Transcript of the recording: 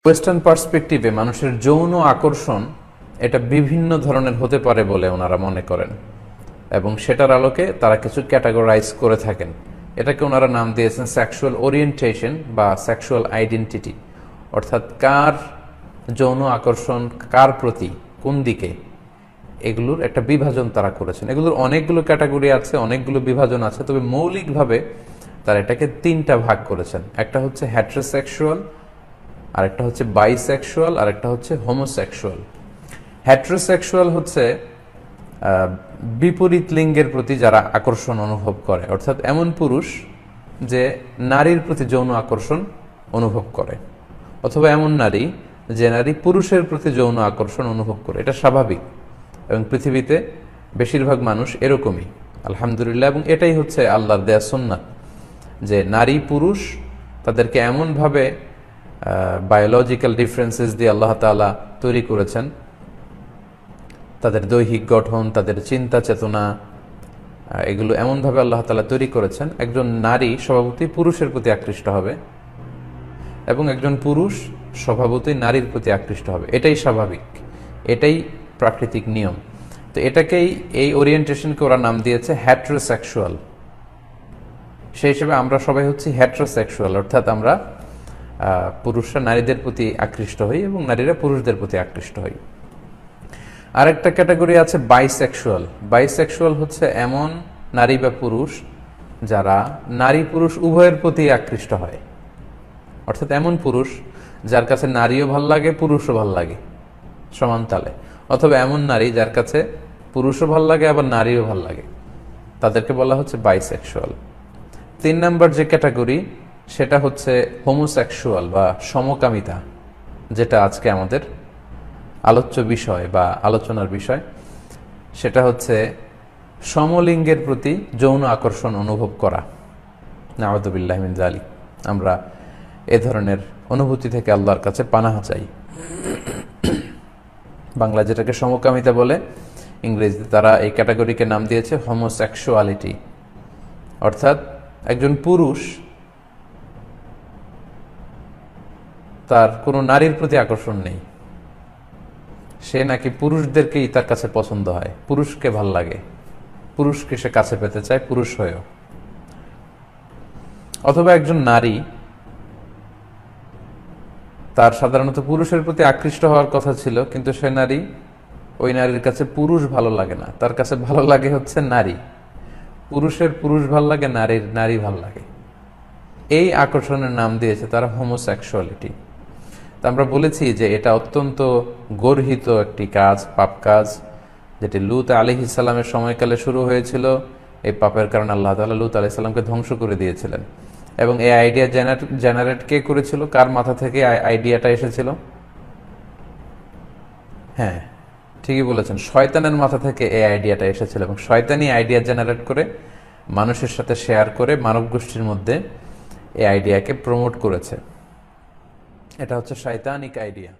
Western পার্সপেক্টিভে মানুষের যৌন আকর্ষণ এটা বিভিন্ন ধরনের হতে পারে বলে ওনারা মনে করেন এবং সেটার আলোকে তারা কিছু ক্যাটাগরাইজ করে থাকেন। এটাকে ওনারা নাম দিয়েছেন সেক্সুয়াল ওরিয়েন্টেশন বা সেক্সুয়াল আইডেন্টিটি, অর্থাৎ কার যৌন আকর্ষণ কার প্রতি, কোন দিকে, এগুলোর একটা বিভাজন তারা করেছেন। এগুলোর অনেকগুলো ক্যাটাগরি আছে, অনেকগুলো বিভাজন আছে, তবে মৌলিকভাবে তারা এটাকে তিনটা ভাগ করেছেন। একটা হচ্ছে হেটারোসেক্সুয়াল, আরেকটা হচ্ছে বাইসেক্সুয়াল, আরেকটা হচ্ছে হোমোসেক্সুয়াল। হেটারোসেক্সুয়াল হচ্ছে বিপরীত লিঙ্গের প্রতি যারা আকর্ষণ অনুভব করে, অর্থাৎ এমন পুরুষ যে নারীর প্রতি যৌন আকর্ষণ অনুভব করে, অথবা এমন নারী যে নারী পুরুষের প্রতি যৌন আকর্ষণ অনুভব করে। এটা স্বাভাবিক এবং পৃথিবীতে বেশিরভাগ মানুষ এরকমই, আলহামদুলিল্লাহ। এবং এটাই হচ্ছে আল্লাহর দেয়া সুন্নাত, যে নারী পুরুষ তাদেরকে এমনভাবে বায়োলজিক্যাল ডিফারেন্সেস দিয়ে আল্লাহ তাআলা তৈরি করেছেন, তাদের দৈহিক গঠন, তাদের চিন্তা চেতনা, এগুলো এমনভাবে আল্লাহ তাআলা তৈরি করেছেন একজন নারী স্বভাবতই পুরুষের প্রতি আকৃষ্ট হবে এবং একজন পুরুষ স্বভাবতই নারীর প্রতি আকৃষ্ট হবে। এটাই স্বাভাবিক, এটাই প্রাকৃতিক নিয়ম। তো এটাকেই, এই ওরিয়েন্টেশনকে ওরা নাম দিয়েছে হেটারোসেক্সুয়াল। সেই হিসেবে আমরা সবাই হচ্ছি হেটারোসেক্সুয়াল, অর্থাৎ আমরা পুরুষরা নারীদের প্রতি আকৃষ্ট হই এবং নারীরা পুরুষদের প্রতি আকৃষ্ট হই। আরেকটা ক্যাটাগরি আছে বাইসেক্সুয়াল। বাইসেক্সুয়াল হচ্ছে এমন নারী বা পুরুষ যারা নারী পুরুষ উভয়ের প্রতি আকৃষ্ট হয়, অর্থাৎ এমন পুরুষ যার কাছে নারীও ভাল লাগে পুরুষও ভাল লাগে সমান তালে, অথবা এমন নারী যার কাছে পুরুষও ভাল লাগে আবার নারীও ভাল লাগে, তাদেরকে বলা হচ্ছে বাইসেক্সুয়াল। 3 নম্বর যে ক্যাটাগরি সেটা হচ্ছে হোমোসেক্সুয়াল বা সমকামিতা, যেটা আজকে আমাদের আলোচ্য বিষয় বা আলোচনার বিষয়। সেটা হচ্ছে সমলিঙ্গের প্রতি যৌন আকর্ষণ অনুভব করা। নাউযুবিল্লাহি মিন যালিক। আমরা এ ধরনের অনুভূতি থেকে আল্লাহর কাছে পানাহ চাই। বাংলা যেটাকে সমকামিতা বলে, ইংরেজিতে তারা এই ক্যাটাগরিকে নাম দিয়েছে হোমোসেক্সুয়ালিটি। অর্থাৎ একজন পুরুষ তার কোনো নারীর প্রতি আকর্ষণ নেই, সে নাকি পুরুষদেরকেই তার কাছে পছন্দ হয়, পুরুষকে ভাল লাগে, পুরুষকে সে কাছে পেতে চায় পুরুষ হয়েও। অথবা একজন নারী তার সাধারণত পুরুষের প্রতি আকৃষ্ট হওয়ার কথা ছিল, কিন্তু সে নারী, ওই নারীর কাছে পুরুষ ভালো লাগে না, তার কাছে ভালো লাগে হচ্ছে নারী। পুরুষের পুরুষ ভাল লাগে, নারীর নারী ভাল লাগে। এই আকর্ষণের নাম দিয়েছে তারা হোমোসেক্সুয়ালিটি। তা আমরা বলেছি যে এটা অত্যন্ত গর্হিত একটি কাজ, পাপ কাজ, যেটি লূত আলাইহিস সালামের সময়কালে শুরু হয়েছিল। এই পাপের কারণে আল্লাহ তাআলা লূত আলাইহিস সালামকে ধ্বংস করে দিয়েছিলেন। এবং এই আইডিয়া জেনারেট কে করেছিল, কার মাথা থেকে আইডিয়াটা এসেছিল? হ্যাঁ, ঠিকই বলেছেন, শয়তানের মাথা থেকে এই আইডিয়াটা এসেছিল এবং শয়তানি আইডিয়া জেনারেট করে মানুষের সাথে শেয়ার করে মানব গোষ্ঠীর মধ্যে এই আইডিয়াকে প্রমোট করেছে। এটা হচ্ছে শয়তানিক আইডিয়া।